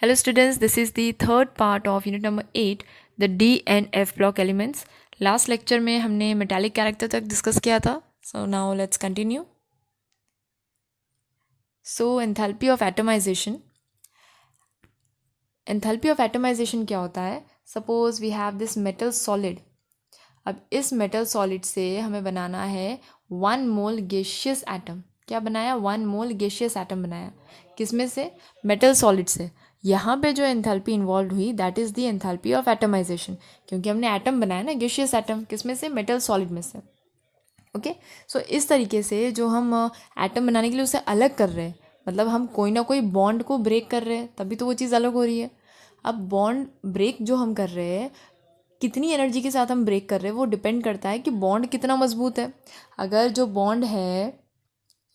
Hello students, this is the third part of unit number 8, the D and F block elements. Last lecture में हमने metallic character तक discuss किया था. So now let's continue. So enthalpy of atomization. Enthalpy of atomization क्या होता है? Suppose we have this metal solid. अब इस metal solid से हमें बनाना है 1 mole gaseous atom. क्या बनाया? 1 mole gaseous atom बनाया. किसमें से? Metal solid से. यहाँ पे जो एंथैल्पी इन्वॉल्व हुई that is the enthalpy of atomization, क्योंकि हमने एटम बनाया ना, गैसियस एटम. किसमें से? मेटल सॉलिड में से. ओके, सो इस तरीके से जो हम एटम बनाने के लिए उसे अलग कर रहे हैं, मतलब हम कोई ना कोई बॉन्ड को ब्रेक कर रहे हैं, तभी तो वो चीज़ अलग हो रही है. अब बॉन्ड ब्रेक जो हम कर रहे हैं, कितनी एनर्जी के साथ हम ब्रेक कर रहे हैं, वो डिपेंड करता है कि बॉन्ड कितना मजबूत है. अगर जो बॉन्ड है,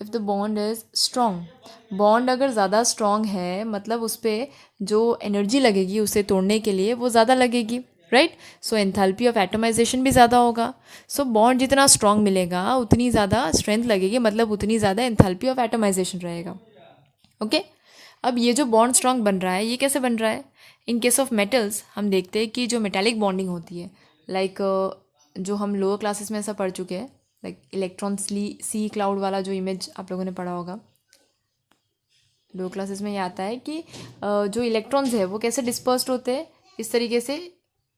if the bond is strong, bond अगर ज़्यादा स्ट्रॉन्ग है, मतलब उस पर जो एनर्जी लगेगी उसे तोड़ने के लिए वो ज़्यादा लगेगी, right. So enthalpy of atomization भी ज़्यादा होगा. सो बॉन्ड जितना स्ट्रॉन्ग मिलेगा उतनी ज़्यादा स्ट्रेंथ लगेगी, मतलब उतनी ज़्यादा एंथैल्पी ऑफ एटमाइजेशन रहेगा. ओके, अब ये जो बॉन्ड स्ट्रॉन्ग बन रहा है, ये कैसे बन रहा है? इन केस ऑफ मेटल्स हम देखते हैं कि जो मेटालिक बॉन्डिंग होती है, लाइक जो हम लोअर क्लासेस में ऐसा पढ़ चुके हैं, लाइक इलेक्ट्रॉन सी क्लाउड वाला जो इमेज आप लोगों ने पढ़ा होगा लोअर क्लासेस में. ये आता है कि जो इलेक्ट्रॉन्स है वो कैसे डिस्पर्स्ड होते हैं. इस तरीके से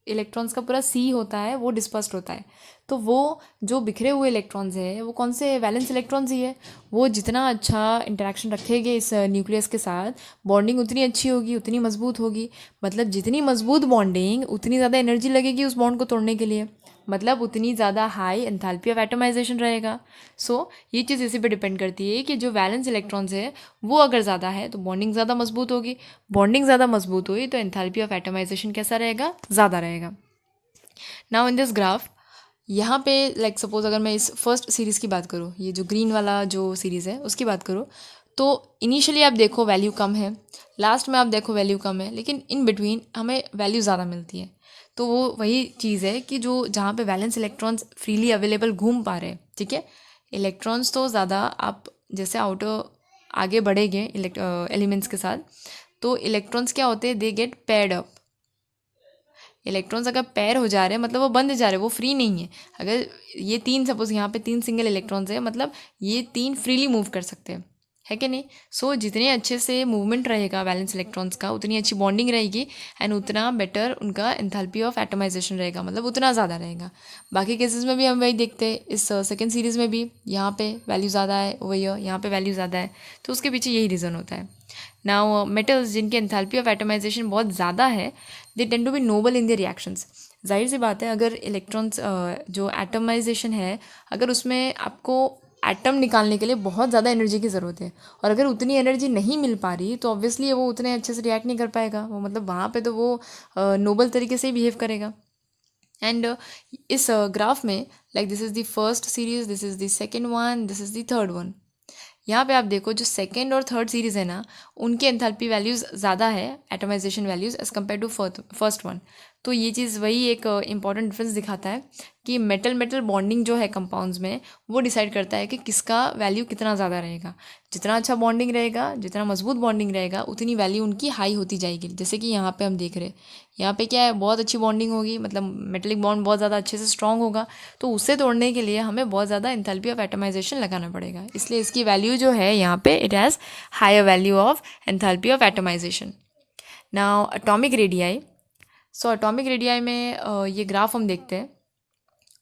इलेक्ट्रॉन्स का पूरा सी होता है, वो डिस्पर्स्ड होता है. तो वो जो बिखरे हुए इलेक्ट्रॉन्स है वो कौन से? वैलेंस इलेक्ट्रॉन्स ही है. वो जितना अच्छा इंटरेक्शन रखेंगे इस न्यूक्लियस के साथ, बॉन्डिंग उतनी अच्छी होगी, उतनी मजबूत होगी. मतलब जितनी मजबूत बॉन्डिंग उतनी ज़्यादा एनर्जी लगेगी उस बॉन्ड को तोड़ने के लिए, मतलब उतनी ज़्यादा हाई एंथैल्पी ऑफ एटमाइजेशन रहेगा. सो ये चीज़ इसी पे डिपेंड करती है कि जो वैलेंस इलेक्ट्रॉन्स है वो अगर ज़्यादा है तो बॉन्डिंग ज़्यादा मजबूत होगी. बॉन्डिंग ज़्यादा मजबूत हुई तो एंथैल्पी ऑफ एटमाइजेशन कैसा रहेगा? ज़्यादा रहेगा. नाउ इन दिस ग्राफ, यहाँ पे लाइक सपोज अगर मैं इस फर्स्ट सीरीज़ की बात करूँ, ये जो ग्रीन वाला जो सीरीज़ है उसकी बात करूँ, तो इनिशियली आप देखो वैल्यू कम है, लास्ट में आप देखो वैल्यू कम है, लेकिन इन बिटवीन हमें वैल्यू ज़्यादा मिलती है. तो वो वही चीज़ है कि जो जहाँ पे वैलेंस इलेक्ट्रॉन्स फ्रीली अवेलेबल घूम पा रहे हैं, ठीक है. इलेक्ट्रॉन्स तो ज़्यादा आप जैसे आउटर आगे बढ़ेंगे एलिमेंट्स के साथ, तो इलेक्ट्रॉन्स क्या होते हैं? They get paired up. Electrons अगर पेयर हो जा रहे हैं मतलब वो बंद जा रहे हैं, वो फ्री नहीं है. अगर ये तीन, सपोज यहाँ पे 3 सिंगल इलेक्ट्रॉन्स है, मतलब ये 3 फ्रीली मूव कर सकते हैं, है कि नहीं. सो जितने अच्छे से मूवमेंट रहेगा वैलेंस इलेक्ट्रॉन्स का, उतनी अच्छी बॉन्डिंग रहेगी एंड उतना बेटर उनका एंथैल्पी ऑफ एटमाइजेशन रहेगा, मतलब उतना ज़्यादा रहेगा. बाकी केसेस में भी हम वही देखते हैं. इस सेकेंड सीरीज़ में भी यहाँ पे वैल्यू ज़्यादा है, वही यहाँ पे वैल्यू ज़्यादा है, तो उसके पीछे यही रीज़न होता है. नाउ मेटल्स जिनकी एंथैल्पी ऑफ एटमाइजेशन बहुत ज़्यादा है, they tend to be noble in the reactions. जाहिर सी बात है, अगर इलेक्ट्रॉन्स जो एटमाइजेशन है, अगर उसमें आपको एटम निकालने के लिए बहुत ज़्यादा एनर्जी की ज़रूरत है, और अगर उतनी एनर्जी नहीं मिल पा रही तो ऑब्वियसली वो उतने अच्छे से रिएक्ट नहीं कर पाएगा. वो मतलब वहाँ पे तो वो नोबल तरीके से ही बिहेव करेगा. एंड इस ग्राफ में like this is the first series, this is the second one, this is the third one. यहाँ पे आप देखो जो सेकेंड और थर्ड सीरीज़ है ना, उनके एंथैल्पी वैल्यूज़ ज़्यादा है, atomization values, as compare to first one. तो ये चीज़ वही एक इंपॉर्टेंट डिफरेंस दिखाता है कि मेटल मेटल बॉन्डिंग जो है कंपाउंड्स में, वो डिसाइड करता है कि किसका वैल्यू कितना ज़्यादा रहेगा. जितना अच्छा बॉन्डिंग रहेगा, जितना मजबूत बॉन्डिंग रहेगा, उतनी वैल्यू उनकी हाई होती जाएगी. जैसे कि यहाँ पे हम देख रहे हैं, यहाँ पे क्या है, बहुत अच्छी बॉन्डिंग होगी, मतलब मेटलिक बॉन्ड बहुत ज़्यादा अच्छे से स्ट्रॉन्ग होगा, तो उसे तोड़ने के लिए हमें बहुत ज़्यादा एंथैल्पी ऑफ एटमाइजेशन लगाना पड़ेगा. इसलिए इसकी वैल्यू जो है यहाँ पे, it has higher value of enthalpy of atomization. Now atomic radii. So atomic radii में ये ग्राफ हम देखते हैं.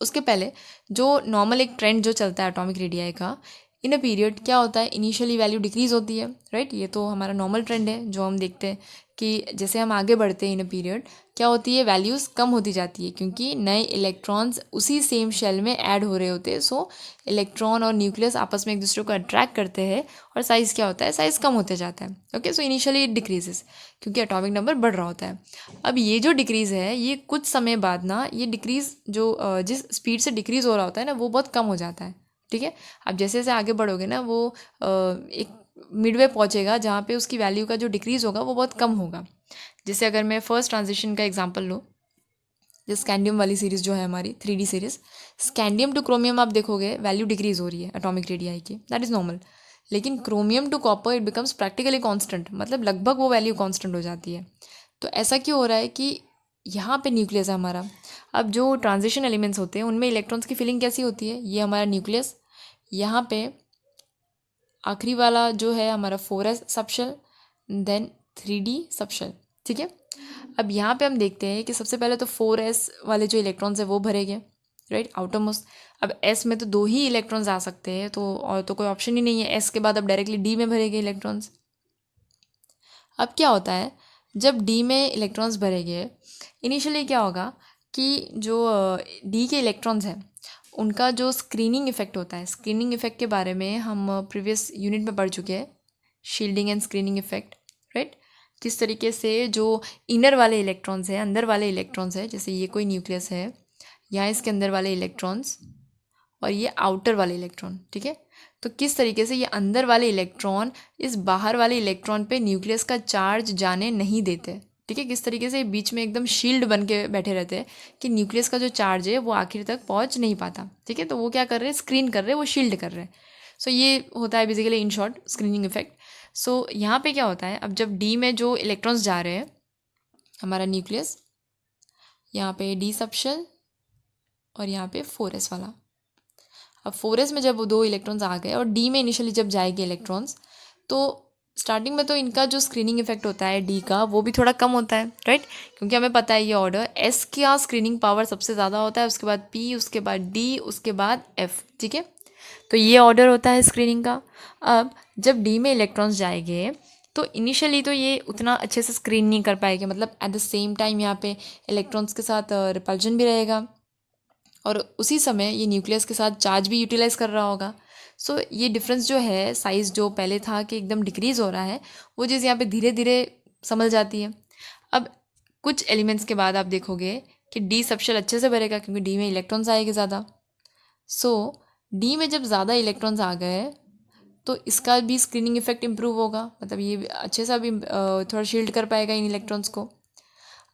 उसके पहले जो नॉर्मल एक ट्रेंड जो चलता है एटॉमिक रेडियाई का, इन अ पीरियड क्या होता है, इनिशियली वैल्यू डिक्रीज़ होती है, राइट. ये तो हमारा नॉर्मल ट्रेंड है जो हम देखते हैं कि जैसे हम आगे बढ़ते हैं इन अ पीरियड, क्या होती है, वैल्यूज़ कम होती जाती है, क्योंकि नए इलेक्ट्रॉन्स उसी सेम शेल में ऐड हो रहे होते हैं. सो इलेक्ट्रॉन और न्यूक्लियस आपस में एक दूसरे को अट्रैक्ट करते हैं और साइज़ क्या होता है, साइज़ कम होते जाता है. Okay, so initially it decreases क्योंकि एटॉमिक नंबर बढ़ रहा होता है. अब ये जो डिक्रीज़ है, ये कुछ समय बाद ना, ये डिक्रीज़ जो जिस स्पीड से डिक्रीज़ हो रहा होता है ना, वो बहुत कम हो जाता है, ठीक है. अब जैसे जैसे आगे बढ़ोगे ना, वो एक मिडवे पहुंचेगा जहाँ पे उसकी वैल्यू का जो डिक्रीज़ होगा वो बहुत कम होगा. जैसे अगर मैं फर्स्ट ट्रांजिशन का एग्जांपल लूँ, जैसे स्कैंडियम वाली सीरीज़ जो है हमारी 3D series, scandium two chromium आप देखोगे वैल्यू डिक्रीज़ हो रही है एटॉमिक रेडियाई की, दैट इज़ नॉर्मल. लेकिन chromium to copper it becomes practically constant, मतलब लगभग वो वैल्यू कांस्टेंट हो जाती है। तो ऐसा क्यों हो रहा है कि यहाँ पे न्यूक्लियस है हमारा। अब जो ट्रांजिशन एलिमेंट्स होते हैं उनमें इलेक्ट्रॉन्स की फिलिंग कैसी होती है, ये हमारा न्यूक्लियस, यहाँ पे आखिरी वाला जो है हमारा 4s subshell, then 3d subshell, ठीक है। अब यहाँ पे हम देखते हैं कि सबसे पहले तो 4s वाले जो इलेक्ट्रॉन्स है वो भरे गए, राइट, आउटर मोस्ट। अब s में तो 2 ही इलेक्ट्रॉन्स आ सकते हैं, तो और तो कोई ऑप्शन ही नहीं है, s के बाद अब डायरेक्टली d में भरे गए इलेक्ट्रॉन्स। अब क्या होता है जब d में इलेक्ट्रॉन्स भरे गए, इनिशियली क्या होगा कि जो d के इलेक्ट्रॉन्स हैं उनका जो स्क्रीनिंग इफेक्ट होता है, स्क्रीनिंग इफेक्ट के बारे में हम प्रीवियस यूनिट में पढ़ चुके हैं, shielding and screening effect, right. किस तरीके से जो इनर वाले इलेक्ट्रॉन्स हैं, अंदर वाले इलेक्ट्रॉन्स हैं, जैसे ये कोई न्यूक्लियस है, यहाँ इसके अंदर वाले इलेक्ट्रॉन्स और ये आउटर वाले इलेक्ट्रॉन, ठीक है। तो किस तरीके से ये अंदर वाले इलेक्ट्रॉन इस बाहर वाले इलेक्ट्रॉन पे न्यूक्लियस का चार्ज जाने नहीं देते, ठीक है। किस तरीके से बीच में एकदम शील्ड बन के बैठे रहते हैं कि न्यूक्लियस का जो चार्ज है वो आखिर तक पहुंच नहीं पाता, ठीक है। तो वो क्या कर रहे हैं, स्क्रीन कर रहे हैं, वो शील्ड कर रहे हैं। सो ये होता है basically in short screening effect. So यहाँ पे क्या होता है, अब जब डी में जो इलेक्ट्रॉन्स जा रहे हैं, हमारा न्यूक्लियस यहाँ पे डी सबशेल और यहाँ पे 4s वाला। अब 4s में जब वो 2 इलेक्ट्रॉन्स आ गए और डी में इनिशियली जब जाएंगे इलेक्ट्रॉन्स, तो स्टार्टिंग में तो इनका जो स्क्रीनिंग इफेक्ट होता है डी का वो भी थोड़ा कम होता है, राइट, क्योंकि हमें पता है ये ऑर्डर एस का स्क्रीनिंग पावर सबसे ज़्यादा होता है, उसके बाद पी, उसके बाद डी, उसके बाद एफ, ठीक है। तो ये ऑर्डर होता है स्क्रीनिंग का। अब जब डी में इलेक्ट्रॉन्स जाएंगे तो इनिशियली तो ये उतना अच्छे से स्क्रीन नहीं कर पाएंगे, मतलब एट द सेम टाइम यहाँ पे इलेक्ट्रॉन्स के साथ रिपल्जन भी रहेगा और उसी समय ये न्यूक्लियस के साथ चार्ज भी यूटिलाइज कर रहा होगा। सो ये डिफरेंस जो है, साइज़ जो पहले था कि एकदम डिक्रीज़ हो रहा है, वो चीज़ यहाँ पे धीरे धीरे संभल जाती है। अब कुछ एलिमेंट्स के बाद आप देखोगे कि डी सबशेल अच्छे से भरेगा क्योंकि डी में इलेक्ट्रॉन्स आएंगे ज़्यादा। सो डी में जब ज़्यादा इलेक्ट्रॉन्स आ गए तो इसका भी स्क्रीनिंग इफेक्ट इम्प्रूव होगा, मतलब ये अच्छे से अभी थोड़ा शील्ड कर पाएगा इन इलेक्ट्रॉन्स को।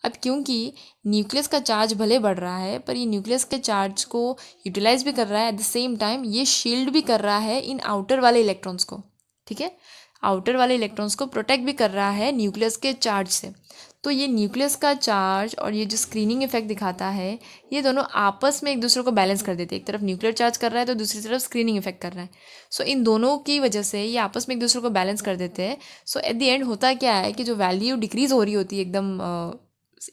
अब क्योंकि न्यूक्लियस का चार्ज भले बढ़ रहा है पर ये न्यूक्लियस के चार्ज को यूटिलाइज भी कर रहा है, एट द सेम टाइम ये शील्ड भी कर रहा है इन आउटर वाले इलेक्ट्रॉन्स को, ठीक है। आउटर वाले इलेक्ट्रॉन्स को प्रोटेक्ट भी कर रहा है न्यूक्लियस के चार्ज से। तो ये न्यूक्लियस का चार्ज और ये जो स्क्रीनिंग इफेक्ट दिखाता है, ये दोनों आपस में एक दूसरे को बैलेंस कर देते हैं। एक तरफ न्यूक्लियर चार्ज कर रहा है तो दूसरी तरफ स्क्रीनिंग इफेक्ट कर रहा है। सो इन दोनों की वजह से ये आपस में एक दूसरे को बैलेंस कर देते हैं। सो एट द एंड होता क्या है कि जो वैल्यू डिक्रीज़ हो रही होती है एकदम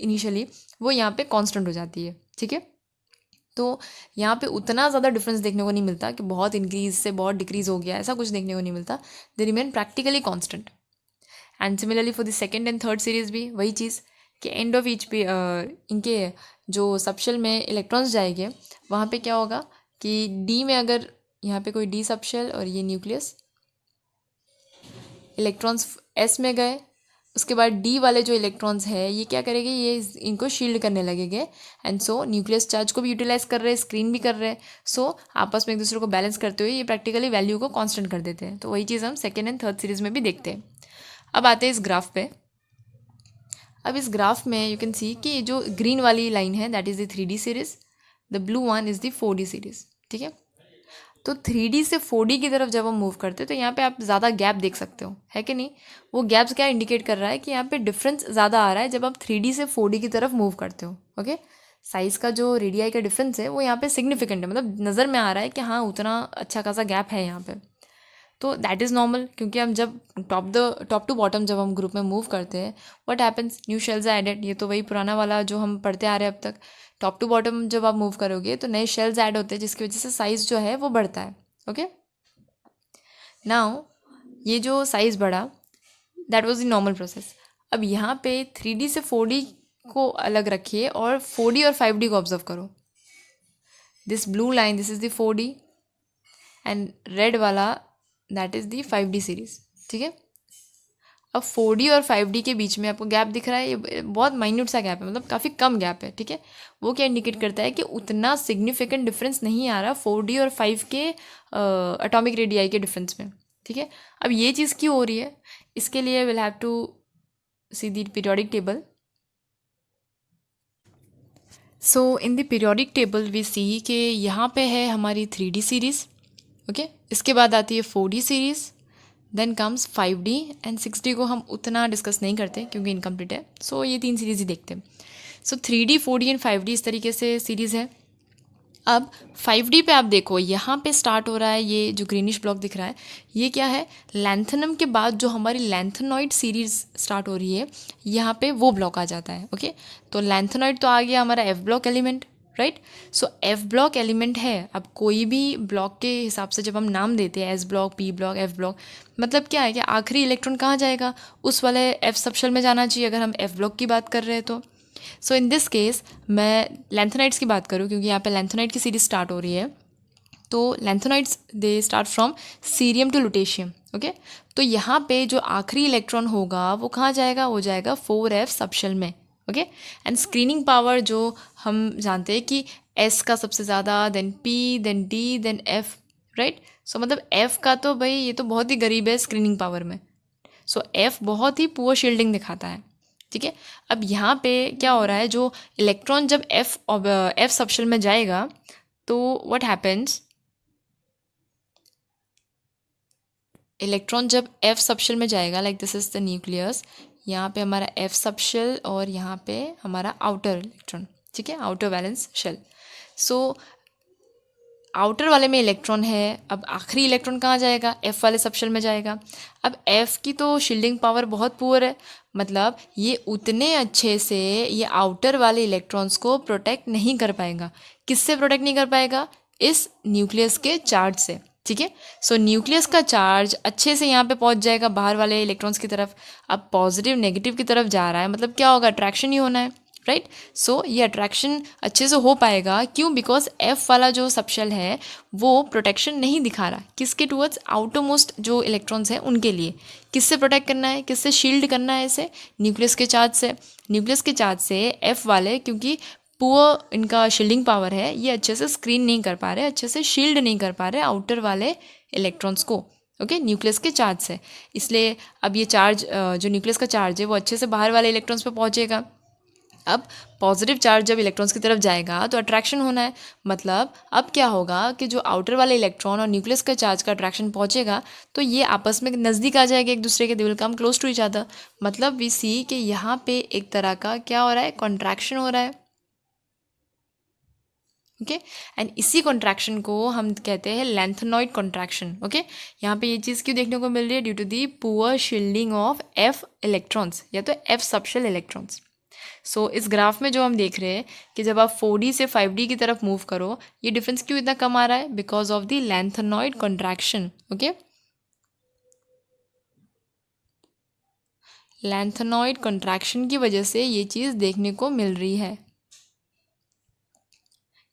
इनिशियली, वो यहाँ पे कांस्टेंट हो जाती है, ठीक है। तो यहाँ पे उतना ज़्यादा डिफरेंस देखने को नहीं मिलता कि बहुत इंक्रीज से बहुत डिक्रीज हो गया, ऐसा कुछ देखने को नहीं मिलता। They remain practically constant. And similarly for the second and third series भी वही चीज़ कि एंड ऑफ ईच पे इनके जो सबशेल में इलेक्ट्रॉन्स जाएंगे वहाँ पे क्या होगा कि डी में अगर यहाँ पे कोई डी सबशेल और ये न्यूक्लियस, इलेक्ट्रॉन्स एस में गए, उसके बाद डी वाले जो इलेक्ट्रॉन्स है ये क्या करेंगे, ये इनको शील्ड करने लगेंगे एंड सो न्यूक्लियस चार्ज को भी यूटिलाइज कर रहे हैं, स्क्रीन भी कर रहे हैं। सो आपस में एक दूसरे को बैलेंस करते हुए ये प्रैक्टिकली वैल्यू को कांस्टेंट कर देते हैं। तो वही चीज़ हम सेकेंड एंड थर्ड सीरीज में भी देखते हैं। अब आते हैं इस ग्राफ पे। अब इस ग्राफ में यू कैन सी कि जो ग्रीन वाली लाइन है that is the 3D series, the blue one is the 4D series, ठीक है। तो 3D से 4D की तरफ जब हम मूव करते हैं तो यहाँ पे आप ज़्यादा गैप देख सकते हो, है कि नहीं। वो गैप्स क्या इंडिकेट कर रहा है कि यहाँ पे डिफरेंस ज़्यादा आ रहा है जब आप 3D से 4D की तरफ मूव करते हो, ओके। साइज़ का जो रेडियाई का डिफरेंस है वो यहाँ पे सिग्निफिकेंट है, मतलब नज़र में आ रहा है कि हाँ उतना अच्छा खासा गैप है यहाँ पे। तो दैट इज़ नॉर्मल, क्योंकि हम जब टॉप टू बॉटम जब हम ग्रुप में मूव करते हैं what happens, new shells are added. ये तो वही पुराना वाला जो हम पढ़ते आ रहे हैं अब तक। टॉप टू बॉटम जब आप मूव करोगे तो नए शेल्स ऐड होते हैं जिसकी वजह से साइज़ जो है वो बढ़ता है, ओके। नाउ ये जो साइज़ बढ़ा that was the normal process. अब यहाँ पे 3D से 4D को अलग रखिए और 4D और 5D को ऑब्जर्व करो। This blue line this is the 4D and red वाला that is the 5D series, ठीक है। अब 4D और 5D के बीच में आपको गैप दिख रहा है, ये बहुत माइन्यूट सा गैप है, मतलब काफ़ी कम गैप है, ठीक है। वो क्या इंडिकेट करता है कि उतना सिग्निफिकेंट डिफरेंस नहीं आ रहा 4D और 5 के एटॉमिक रेडियाई के डिफरेंस में, ठीक है। अब ये चीज़ क्यों हो रही है, इसके लिए will have to see the periodic table. So in the periodic table we see कि यहाँ पे है हमारी 3D सीरीज़, ओके। इसके बाद आती है 4D series, then comes 5D and 6D को हम उतना डिस्कस नहीं करते क्योंकि इनकम्प्लीट है, सो ये 3 सीरीज़ ही देखते हैं। सो 3D 4D एंड 5D इस तरीके से सीरीज़ है। अब 5D पे आप देखो, यहाँ पे स्टार्ट हो रहा है ये जो ग्रीनिश ब्लॉक दिख रहा है, ये क्या है, लैंथनम के बाद जो हमारी लैंथेनॉइड सीरीज स्टार्ट हो रही है, यहाँ पे वो ब्लॉक आ जाता है। ओके, तो लैंथेनॉइड तो आ गया हमारा एफ ब्लॉक एलिमेंट, राइट। सो एफ ब्लॉक एलिमेंट है। अब कोई भी ब्लॉक के हिसाब से जब हम नाम देते हैं, S block, P block, F block, मतलब क्या है कि आखिरी इलेक्ट्रॉन कहाँ जाएगा, उस वाले एफ सबशेल में जाना चाहिए अगर हम एफ ब्लॉक की बात कर रहे हैं तो। सो इन दिस केस मैं लैंथेनाइड्स की बात करूँ क्योंकि यहाँ पे लैंथेनाइड की सीरीज स्टार्ट हो रही है, तो lanthanides they start from cerium to lutetium. Okay, तो यहाँ पे जो आखिरी इलेक्ट्रॉन होगा वो कहाँ जाएगा, वो जाएगा 4f सबशेल में। ओके, एंड स्क्रीनिंग पावर जो हम जानते हैं कि s का सबसे ज़्यादा, then p, then d, then f, right. So मतलब f का तो भाई ये तो बहुत ही गरीब है स्क्रीनिंग पावर में। सो f बहुत ही पुअर शील्डिंग दिखाता है, ठीक है। अब यहाँ पे क्या हो रहा है, जो इलेक्ट्रॉन जब एफ सबशेल में जाएगा तो व्हाट हैपेंस, इलेक्ट्रॉन जब एफ सबशेल में जाएगा, like this is the nucleus, यहाँ पे हमारा एफ सबशेल और यहाँ पे हमारा आउटर इलेक्ट्रॉन, ठीक है, outer valence shell. So outer वाले में इलेक्ट्रॉन है, अब आखिरी इलेक्ट्रॉन कहाँ जाएगा, एफ वाले सबशेल में जाएगा। अब एफ की तो शील्डिंग पावर बहुत पुअर है, मतलब ये उतने अच्छे से ये आउटर वाले इलेक्ट्रॉन्स को प्रोटेक्ट नहीं कर पाएगा। किससे प्रोटेक्ट नहीं कर पाएगा, इस न्यूक्लियस के चार्ज से, ठीक है। सो न्यूक्लियस का चार्ज अच्छे से यहाँ पे पहुँच जाएगा बाहर वाले इलेक्ट्रॉन्स की तरफ। अब पॉजिटिव नेगेटिव की तरफ जा रहा है, मतलब क्या होगा, अट्रैक्शन ही होना है, राइट। सो ये अट्रैक्शन अच्छे से हो पाएगा, क्यों, बिकॉज एफ वाला जो सबशेल है वो प्रोटेक्शन नहीं दिखा रहा किसके टूवर्ड्स, आउटर मोस्ट जो इलेक्ट्रॉन्स हैं उनके लिए। किससे प्रोटेक्ट करना है, किससे शील्ड करना है इसे, न्यूक्लियस के चार्ज से। न्यूक्लियस के चार्ज से एफ वाले, क्योंकि पुअर इनका शील्डिंग पावर है, ये अच्छे से स्क्रीन नहीं कर पा रहे, अच्छे से शील्ड नहीं कर पा रहे आउटर वाले इलेक्ट्रॉन्स को, ओके, न्यूक्लियस के चार्ज से। इसलिए अब ये चार्ज जो न्यूक्लियस का चार्ज है वो अच्छे से बाहर वाले इलेक्ट्रॉन्स पे पहुंचेगा। अब पॉजिटिव चार्ज जब इलेक्ट्रॉन्स की तरफ जाएगा तो अट्रैक्शन होना है, मतलब अब क्या होगा कि जो आउटर वाले इलेक्ट्रॉन और न्यूक्लियस का चार्ज का अट्रैक्शन पहुंचेगा तो ये आपस में नज़दीक आ जाएगा एक दूसरे के, they will come close to each other. मतलब वी सी कि यहाँ पे एक तरह का क्या हो रहा है, कॉन्ट्रैक्शन हो रहा है, ओके। एंड इसी कॉन्ट्रैक्शन को हम कहते हैं लैंथेनॉइड कॉन्ट्रैक्शन, ओके। यहाँ पे ये चीज़ क्यों देखने को मिल रही है, due to the poor shielding of F electrons या तो एफ सबशेल इलेक्ट्रॉन्स। सो इस ग्राफ में जो हम देख रहे हैं कि जब आप 4D से 5D की तरफ मूव करो, ये डिफरेंस क्यों इतना कम आ रहा है, because of the lanthanoid contraction, okay. Lanthanoid contraction की वजह से ये चीज़ देखने को मिल रही है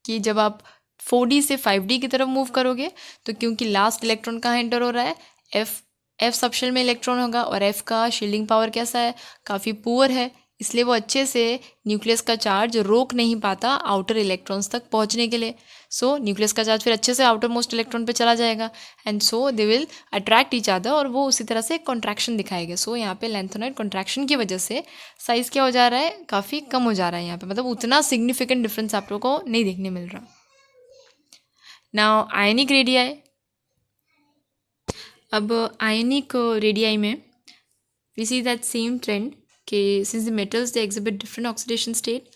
कि जब आप 4D से 5D की तरफ मूव करोगे तो क्योंकि लास्ट इलेक्ट्रॉन कहाँ एंटर हो रहा है, एफ सबशेल में इलेक्ट्रॉन होगा, और एफ का शील्डिंग पावर कैसा है, काफ़ी पुअर है, इसलिए वो अच्छे से न्यूक्लियस का चार्ज रोक नहीं पाता आउटर इलेक्ट्रॉन्स तक पहुंचने के लिए। सो न्यूक्लियस का चार्ज फिर अच्छे से आउटर मोस्ट इलेक्ट्रॉन पे चला जाएगा, and so they will attract each other, और वो उसी तरह से कॉन्ट्रैक्शन दिखाएगा। सो यहाँ पे लैंथेनॉइड कॉन्ट्रैक्शन की वजह से साइज़ क्या हो जा रहा है, काफ़ी कम हो जा रहा है यहाँ पे, मतलब उतना सिग्निफिकेंट डिफरेंस आप लोगों को नहीं देखने मिल रहा। नाउ आयनिक रेडियाई, अब आयनिक रेडियाई में we see that same trend कि since the metals they exhibit different oxidation state,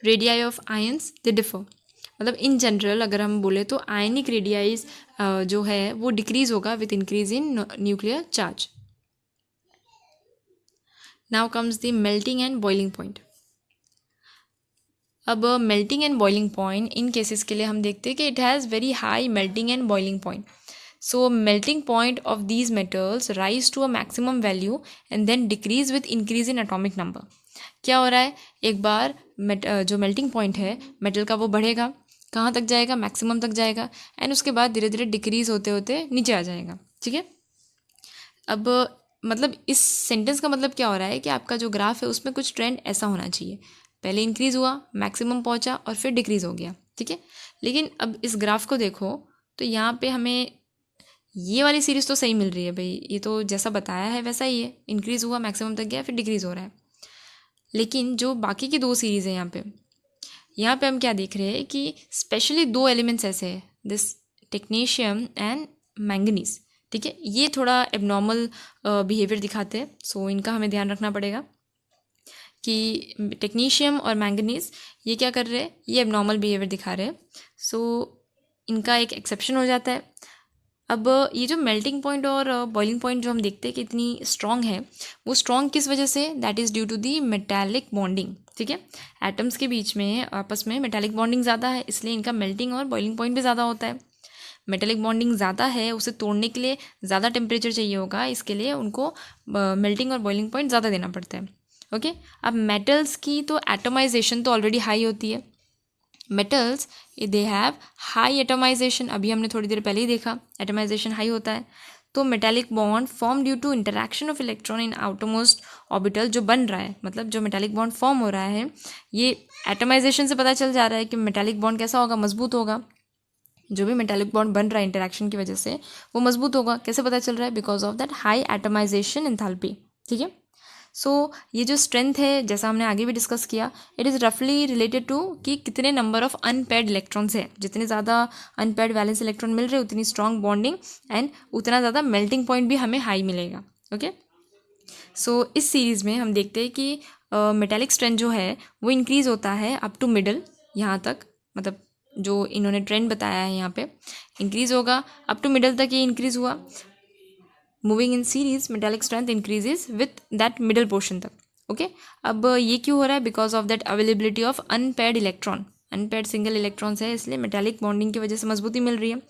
radii of ions they differ. मतलब इन जनरल अगर हम बोले तो आयनिक रेडियाइज जो है वो डिक्रीज होगा with increase in nuclear charge. Now comes the melting and boiling point. अब melting and boiling point in cases के लिए हम देखते हैं कि it has very high melting and boiling point. So melting point of these metals rise to a maximum value and then decrease with increase in atomic number। क्या हो रहा है, एक बार जो मेल्टिंग पॉइंट है मेटल का वो बढ़ेगा, कहाँ तक जाएगा, मैक्सिमम तक जाएगा, एंड उसके बाद धीरे धीरे डिक्रीज होते होते नीचे आ जाएगा, ठीक है। अब मतलब इस सेंटेंस का मतलब क्या हो रहा है कि आपका जो ग्राफ है उसमें कुछ ट्रेंड ऐसा होना चाहिए, पहले इंक्रीज़ हुआ, मैक्सिमम पहुँचा और फिर डिक्रीज़ हो गया, ठीक है। लेकिन अब इस ग्राफ को देखो तो यहाँ पे हमें ये वाली सीरीज़ तो सही मिल रही है भाई, ये तो जैसा बताया है वैसा ही है, इंक्रीज़ हुआ, मैक्सिमम तक गया, फिर डिक्रीज़ हो रहा है। लेकिन जो बाकी की दो सीरीज़ है यहाँ पे हम क्या देख रहे हैं कि स्पेशली दो एलिमेंट्स ऐसे हैं, दिस टेक्नीशियम एंड मैंगनीज। ठीक है, ये थोड़ा एबनॉर्मल बिहेवियर दिखाते हैं, सो इनका हमें ध्यान रखना पड़ेगा कि टेक्नीशियम और मैंगनीज ये क्या कर रहे हैं, ये एबनॉर्मल बिहेवियर दिखा रहे हैं, सो इनका एक एक्सेप्शन हो जाता है। अब ये जो मेल्टिंग पॉइंट और बॉइलिंग पॉइंट जो हम देखते हैं कि इतनी स्ट्रॉन्ग है, वो स्ट्रॉन्ग किस वजह से, that is due to the metallic bonding. ठीक है, एटम्स के बीच में आपस में मेटालिक बॉन्डिंग ज़्यादा है, इसलिए इनका मेल्टिंग और बॉइलिंग पॉइंट भी ज़्यादा होता है। मेटालिक बॉन्डिंग ज़्यादा है, उसे तोड़ने के लिए ज़्यादा टेम्परेचर चाहिए होगा, इसके लिए उनको मेल्टिंग और बॉइलिंग पॉइंट ज़्यादा देना पड़ता है। ओके, अब मेटल्स की तो एटमाइजेशन तो ऑलरेडी हाई होती है। Metals they have high atomization, अभी हमने थोड़ी देर पहले ही देखा एटमाइजेशन हाई होता है। तो metallic bond form due to interaction of electron in outermost orbital, जो बन रहा है, मतलब जो मेटालिक बॉन्ड फॉर्म हो रहा है, ये एटमाइजेशन से पता चल जा रहा है कि मेटालिक बॉन्ड कैसा होगा, मजबूत होगा। जो भी मेटालिक बॉन्ड बन रहा है इंटरैक्शन की वजह से वो मजबूत होगा। कैसे पता चल रहा है, because of that high atomization enthalpy. ठीक है, सो ये जो स्ट्रेंथ है, जैसा हमने आगे भी डिस्कस किया, इट इज़ रफली रिलेटेड टू कि कितने नंबर ऑफ अनपेयर्ड इलेक्ट्रॉन्स है। जितने ज़्यादा अनपेयर्ड वैलेंस इलेक्ट्रॉन मिल रहे, उतनी स्ट्रॉन्ग बॉन्डिंग एंड उतना ज़्यादा मेल्टिंग पॉइंट भी हमें हाई मिलेगा। ओके, सो इस सीरीज़ में हम देखते हैं कि मेटालिक स्ट्रेंथ जो है वो इंक्रीज़ होता है अप टू मिडल, यहाँ तक, मतलब जो इन्होंने ट्रेंड बताया है यहाँ पे इंक्रीज़ होगा अप टू मिडल तक, ये इंक्रीज़ हुआ। Moving in series metallic strength increases with that middle portion तक। ओके, अब ये क्यों हो रहा है, because of that availability of unpaired electron. Unpaired single electrons है, इसलिए मेटालिक बॉन्डिंग की वजह से मजबूती मिल रही है।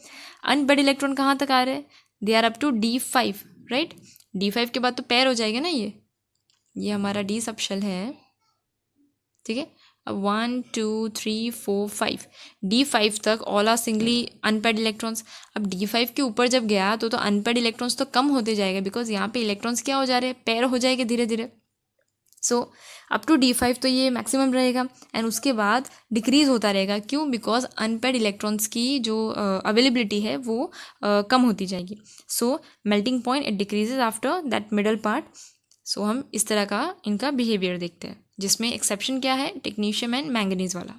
अनपेयर्ड इलेक्ट्रॉन कहाँ तक आ रहे हैं, they are up to D5, right. D5 के बाद तो पेयर हो जाएगा ना, ये हमारा डी सबशेल है। ठीक है, अब 1 2 3 4 5 D5 तक all are singly unpaired electrons. अब D5 के ऊपर जब गया तो अनपेयर्ड इलेक्ट्रॉन्स तो कम होते जाएगा, बिकॉज यहाँ पे इलेक्ट्रॉन्स क्या हो जा रहे हैं, पेयर हो जाएंगे धीरे धीरे। सो अप टू D5 तो ये मैक्सिमम रहेगा एंड उसके बाद डिक्रीज होता रहेगा। क्यों, बिकॉज अनपेयर्ड इलेक्ट्रॉन्स की जो अवेलेबिलिटी है वो कम होती जाएगी। So melting point it decreases after that middle part. So हम इस तरह का इनका बिहेवियर देखते हैं, जिसमें एक्सेप्शन क्या है, टेक्नीशियम एंड मैंगनीज वाला।